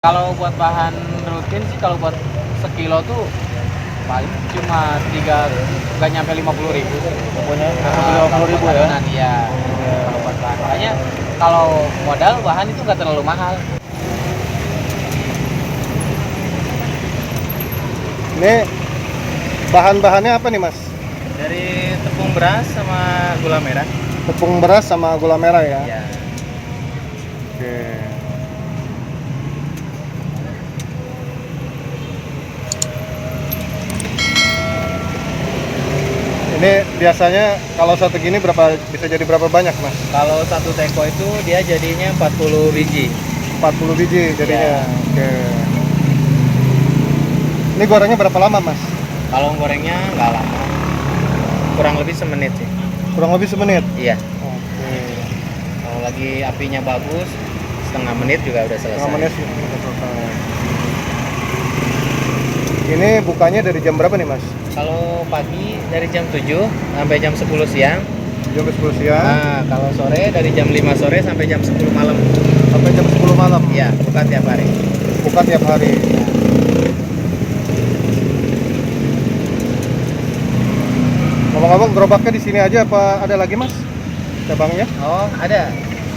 Kalau buat bahan rutin sih kalau buat sekilo tuh paling cuma nggak nyampe 50.000 sih. Pokoknya Kalau 50.000 buat ya. adonan, iya. Kalau buat bahan, makanya kalau modal bahan itu nggak terlalu mahal. Ini bahan-bahannya apa nih, Mas? Dari tepung beras sama gula merah. Tepung beras sama gula merah ya. Iya. Oke. Ini biasanya kalau satu gini bisa jadi berapa banyak, Mas? Kalau satu teko itu dia jadinya 40 biji. 40 biji jadinya. Iya. Oke. Ini gorengnya berapa lama, Mas? Kalau gorengnya nggak lama, kurang lebih semenit sih. Kurang lebih semenit. Iya. Oke. Kalau lagi apinya bagus, setengah menit juga udah selesai. Setengah menit sudah selesai. Ini bukanya dari jam berapa nih, Mas? Kalau pagi dari jam 7 sampai jam 10 siang. Jam 10 siang Nah, kalau sore dari jam 5 sore sampai jam 10 malam. sampai jam 10 malam. Iya, buka tiap hari. Buka tiap hari. Ngomong-ngomong, gerobaknya di sini aja apa ada lagi, Mas? Cabangnya? Oh, ada.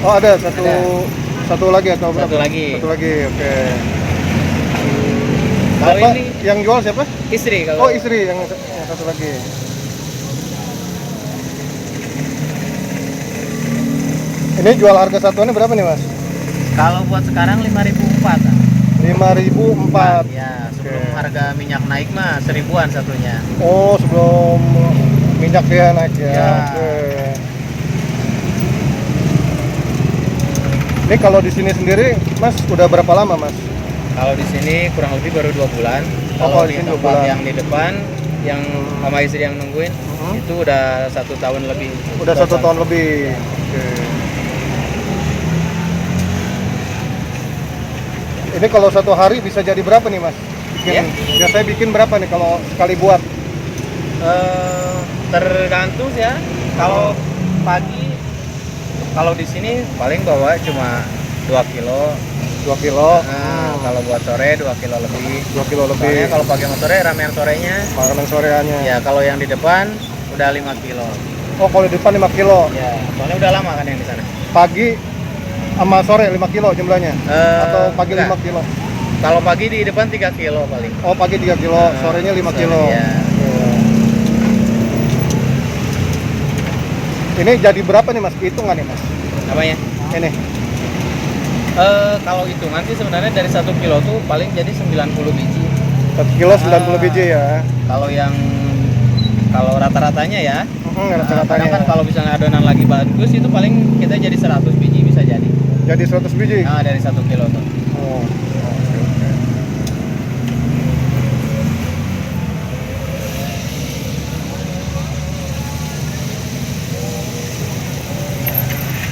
Oh, ada satu Ada. satu lagi atau berapa? Satu lagi. Satu lagi. Oke. Kalau Bapak ini yang jual siapa? istri Oh, kalau. istri yang satu lagi. Ini jual harga satuannya berapa nih, Mas? Kalau buat sekarang 5.004. 5.004. Ya, sebelum Oke. harga minyak naik mah 1.000-an satunya. Oh, sebelum minyak ya naik ya. Ya. Oke. Ini kalau di sini sendiri, Mas, udah berapa lama, Mas? Kalau di sini kurang lebih baru 2 bulan. Oh, Kalau di di sini 2 tempat bulan. yang di depan, yang sama istri yang nungguin, itu udah 1 tahun lebih. Udah 1 tahun lebih. Oke. Ini kalau satu hari bisa jadi berapa nih, Mas? Ya. Biasanya bikin berapa nih kalau sekali buat? Tergantung ya. Kalau pagi, kalau di sini paling bawa cuma 2 kilo. 2 kilo. Nah, kalau buat sore 2 kilo lebih. 2 kilo lebih. Soalnya kalau pagi sama sore ramean sorenya. Makanan soreannya. Ya, kalau yang di depan udah 5 kilo. Oh, kalau di depan 5 kilo. Ya, soalnya udah lama kan yang di sana. Pagi sama sore 5 kilo jumlahnya? Atau pagi enggak. 5 kilo? Kalau pagi di depan 3 kilo paling. Oh, pagi 3 kilo, sorenya 5 sore, kilo. ya. Ini jadi berapa nih, Mas? Hitungan nih, Mas? Apanya? Ini. Kalau hitungan sih sebenarnya dari 1 kilo tuh paling jadi 90 biji. 1 kilo 90 biji ya. Kalau rata-ratanya ya. Rata-ratanya. Kadang kan kalau misalnya adonan lagi bagus itu paling kita jadi 100 biji bisa jadi. Jadi 100 biji? Nah, dari 1 kilo tuh. Oh.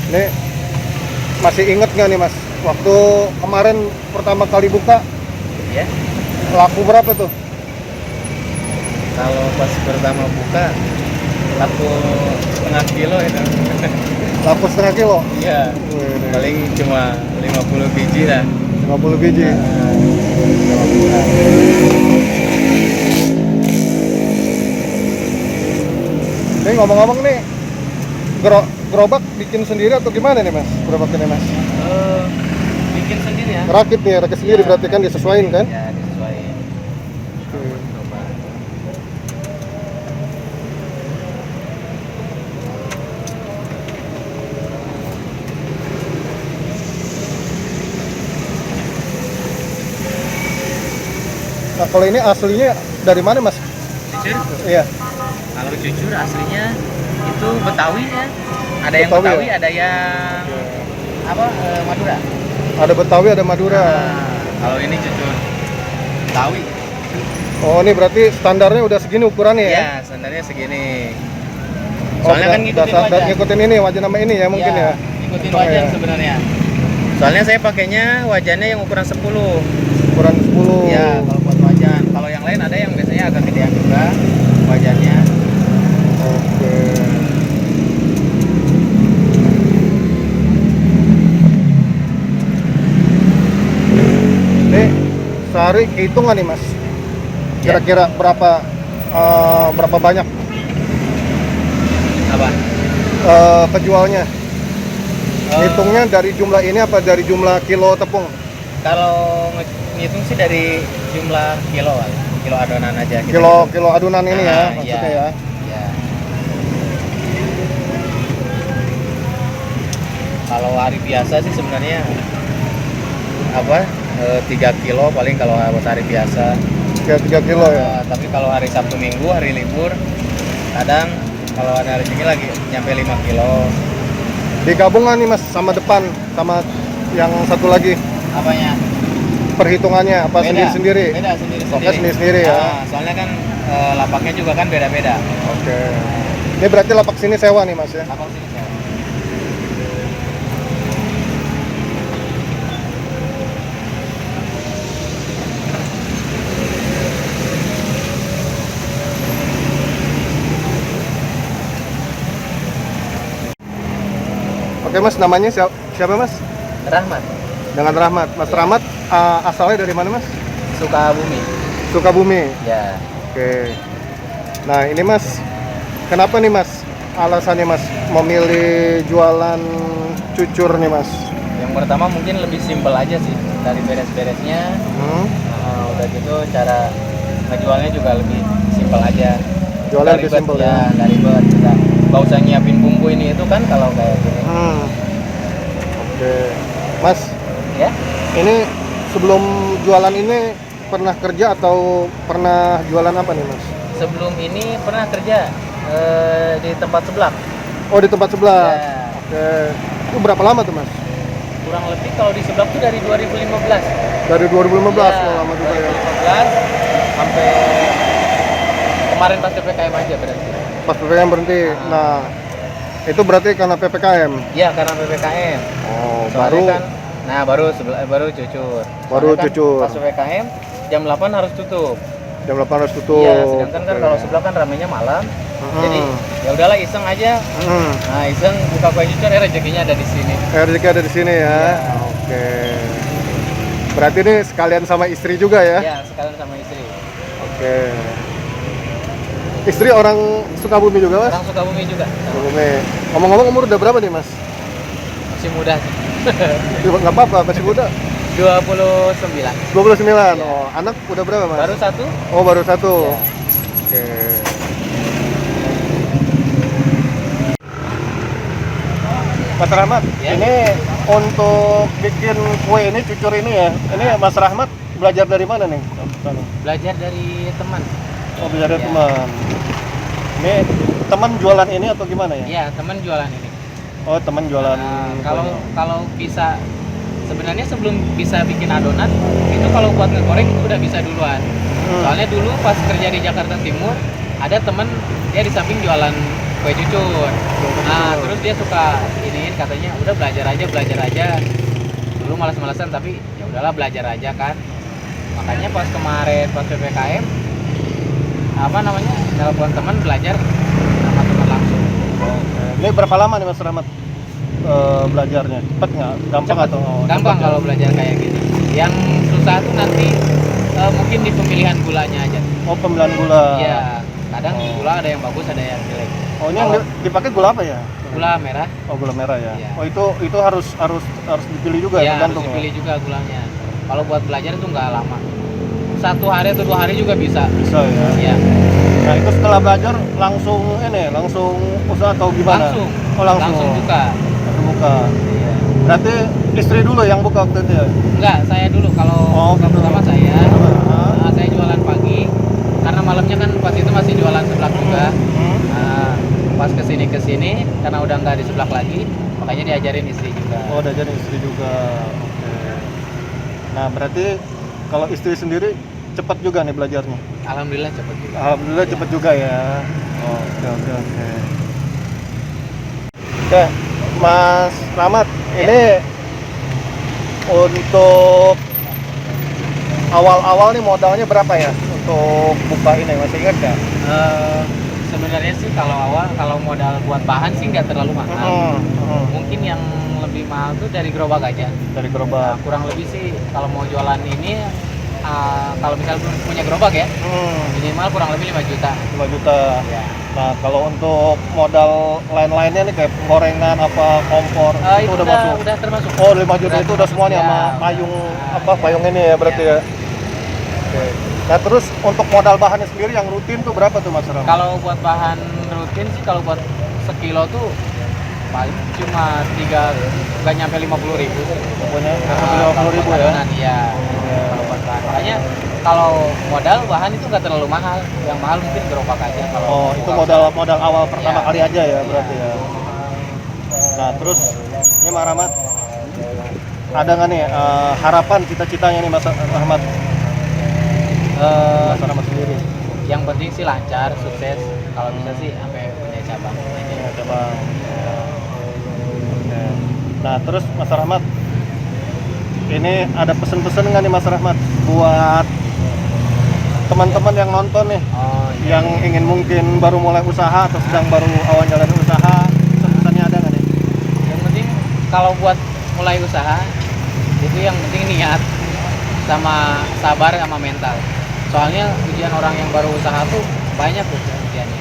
Ini masih inget nggak nih, Mas? Waktu kemarin pertama kali buka, Ya. laku berapa tuh? Kalau pas pertama buka laku setengah kilo itu. Laku setengah kilo? Iya. Wih, Paling cuma 50 biji lah. 50 biji. Ini ngomong-ngomong nih, gerobak bikin sendiri atau gimana nih, Mas? Gerobak ini, Mas? Bikin sendiri ya? Rakit nih, rakit sendiri Iya. berarti kan disesuaikan kan? Ya, disesuaikan. Coba. Nah, kalau ini aslinya dari mana, Mas? Jujur, Iya. kalau jujur aslinya itu Betawi ya. Ada yang Betawi Betawi, ya? ada yang Madura. Ada Betawi, ada Madura. Nah, kalau ini jujur Betawi. Oh, ini berarti standarnya udah segini ukurannya ya? Ya, standarnya segini. Oh, Soalnya kan ngikutin wajan. ngikutin ini, wajan nama ini ya mungkin ya? Ngikutin Oh, wajan ya. sebenarnya. Soalnya saya pakainya wajannya yang ukuran 10. Ukuran 10. Ya, kalau buat wajan. Kalau yang lain ada yang biasanya agak gedean juga wajannya. Oke. sehari hitungan nih Mas. Ya. Kira-kira berapa banyak Apa? kejualnya? Hitungnya dari jumlah ini apa dari jumlah kilo tepung? Kalau ngitung sih dari jumlah kilo kali. Kilo adonan aja kita Kilo hitung. adonan ini ya Ah, maksudnya iya. ya. Ya. Kalau hari biasa sih sebenarnya apa 3 kilo paling kalau hari biasa. 3 kilo ya. Tapi kalau hari Sabtu Minggu hari libur kadang kalau ada rezeki lagi nyampe 5 kilo. Digabungan nih Mas sama depan sama yang satu lagi Apanya? perhitungannya apa sendiri-sendiri? Beda sendiri-sendiri. Oke, sendiri-sendiri ya. Soalnya kan lapaknya juga kan beda-beda. Oke. Ini berarti lapak sini sewa nih Mas ya? Lapak sini saya. Oke Mas, namanya siapa Mas? Rahmat, Dengan Rahmat. Mas Rahmat asalnya dari mana Mas? Sukabumi. Sukabumi. Ya. Oke. Nah ini Mas, kenapa nih Mas alasannya Mas memilih jualan cucur nih Mas? Yang pertama mungkin lebih simpel aja sih dari beres-beresnya. Udah gitu cara ngejualnya juga lebih simpel aja. Jualnya Nggak lebih ribet, simpel ya. ya? Nggak ribet. Nggak usah nyiapin bumbu ini itu kan kalau kayak gini. Oke. Mas, Ya. ini sebelum jualan ini pernah kerja atau pernah jualan apa nih Mas? Sebelum ini pernah kerja di tempat seblak. Oh di tempat sebelah. Ya. Oke. Itu berapa lama tuh Mas? Kurang lebih kalau di seblak tuh dari 2015. Dari 2015, Ya, oh, lama juga ya. 2015 sampai kemarin pas PPKM aja berarti. Pas PPKM berhenti. Nah, itu berarti karena PPKM. Iya karena PPKM. Oh, Soalnya baru baru cucur. Baru Soalnya kan cucur. Pas PPKM jam 8 harus tutup. Jam 8 harus tutup. Iya, sedangkan kan Oke. kalau sebelah kan ramenya malam. Mhm. Jadi ya udahlah iseng aja. Mhm. Nah, iseng buka kue cucur rezekinya ada di sini. Rezeki ada di sini ya. Iya. Oke. Berarti ini sekalian sama istri juga ya? Iya, sekalian sama istri. Oke. Istri orang Sukabumi juga Mas? Orang Sukabumi juga. Sukabumi. Ngomong-ngomong umur udah berapa nih Mas? Masih muda sih. Nggak apa-apa, masih muda. 29. 29. Iya. Oh, anak udah berapa Mas? Baru satu. Oh, baru satu. Iya. Oke. Mas Rahmat, Ya. ini untuk bikin kue ini, cucur ini ya. Ini Mas Rahmat belajar dari mana nih? Belajar dari teman. Oh, belajar dari Ya. teman. Ini teman jualan ini atau gimana ya? Iya, teman jualan ini. Oh, teman jualan. Nah, kuenya. kalau bisa sebenarnya sebelum bisa bikin adonan itu kalau buat ngegoreng itu udah bisa duluan. Soalnya dulu pas kerja di Jakarta Timur ada temen dia di samping jualan kue cucur. Nah terus dia suka iniin katanya udah belajar aja. Dulu malas-malasan tapi ya udahlah belajar aja kan. Makanya pas kemarin pas PPKM apa namanya telepon teman belajar sama teman langsung. Oke. Ini berapa lama nih Mas Rahmat belajarnya? Cepet nggak? Gampang Cepet. atau? Gampang cepet kalau ya? belajar kayak gini. Yang susah tuh nanti mungkin di pemilihan gulanya aja. Oh, pemilihan gula. Iya, kadang Oh. gula ada yang bagus, ada yang jelek. Oh, ini yang dipakai gula apa ya? Gula merah, Oh, gula merah ya. Iya. Oh, itu harus dipilih juga ya harus tergantung. dipilih juga gulanya. Kalau buat belajar itu nggak lama. 1 hari atau 2 hari juga bisa. Bisa ya. Iya, Nah, itu setelah belajar langsung usaha atau gimana? langsung. Oh, langsung buka. Langsung buka. Iya. Berarti istri dulu yang buka waktu itu ya? Enggak, saya dulu kalau Oh, buka gitu. pertama saya. Ah. Saya jualan pagi. Karena malamnya kan pas itu masih jualan seblak juga. Hmm. Nah, pas kesini karena udah nggak di seblak lagi, makanya diajarin istri juga. Oh, udah jadi istri juga. Oke. Nah, berarti kalau istri sendiri cepat juga nih belajarnya. Alhamdulillah cepet juga. Alhamdulillah Iya. cepat juga ya. Oke. Oke, Mas Rahmat, ini untuk awal-awal nih modalnya berapa ya untuk buka ini, masih ingat nggak? Sebenarnya sih kalau modal buat bahan sih nggak terlalu mahal. Mungkin yang lebih mahal tuh dari gerobak aja. Dari Nah, gerobak. kurang lebih sih kalau mau jualan ini kalau misalnya belum punya gerobak ya, minimal kurang lebih 5 juta. 5 juta. Ya. Nah, kalau untuk modal lain-lainnya nih kayak gorengan apa kompor Itu udah masuk. udah termasuk. Oh, 5 juta itu udah semuanya Ya, sama udah. payung payung ini ya berarti ya. Oke. Nah, terus untuk modal bahannya sendiri yang rutin tuh berapa tuh Mas Ram? Kalau buat bahan rutin sih, kalau buat sekilo tuh paling cuma nggak nyampe 50.000 sih. Pokoknya Kalau 50.000 buat ya. adonan, iya. Kalau buat bahan, makanya kalau modal bahan itu nggak terlalu mahal. Yang mahal mungkin gerobak aja. Kalau Oh, itu buka modal awal pertama Iya. kali aja ya Iya. berarti ya. Nah, terus ini Mas Rahmat ada nggak nih harapan cita-citanya nih Mas Rahmat? Eh, Mas Rahmat sendiri. yang penting sih lancar, sukses. Kalau bisa sih sampai punya cabang aja. Ya, coba. Oke. Nah, terus Mas Rahmat, ini ada pesen-pesen nggak nih Mas Rahmat buat teman-teman yang nonton nih, Oh, yang ingin mungkin baru mulai usaha atau sedang baru awal jalan usaha, pesan-pesannya ada nggak nih? yang penting kalau buat mulai usaha itu yang penting niat sama sabar sama mental. Soalnya ujian orang yang baru usaha tuh banyak tuh ujiannya.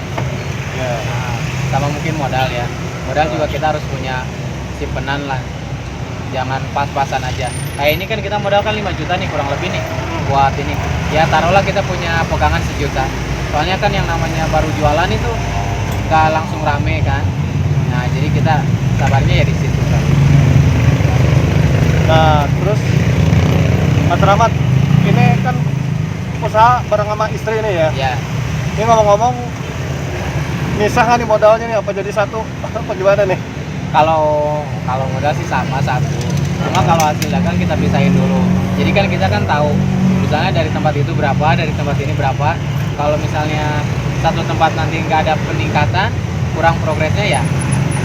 Ya. Nah, sama mungkin modal ya. Modal juga kita harus punya simpenan lah. Jangan pas-pasan aja. Kayak ini kan kita modal kan 5 juta nih kurang lebih nih buat ini. Ya taruhlah kita punya pegangan 1 juta. Soalnya kan yang namanya baru jualan itu nggak langsung rame kan. Nah jadi kita sabarnya ya di situ kan. Nah, terus Mas Rahmat, ini kan usaha bareng sama istri nih ya. Ya Ini ngomong-ngomong, misah nggak nih modalnya nih? Apa jadi satu? Apa gimana nih? kalau modal sih sama satu. Cuma kalau hasil dagang kita pisahin dulu. Jadi kan kita kan tahu misalnya dari tempat itu berapa, dari tempat ini berapa. Kalau misalnya satu tempat nanti nggak ada peningkatan, kurang progresnya ya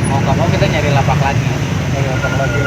mau nggak mau kita nyari lapak lagi. Lagi.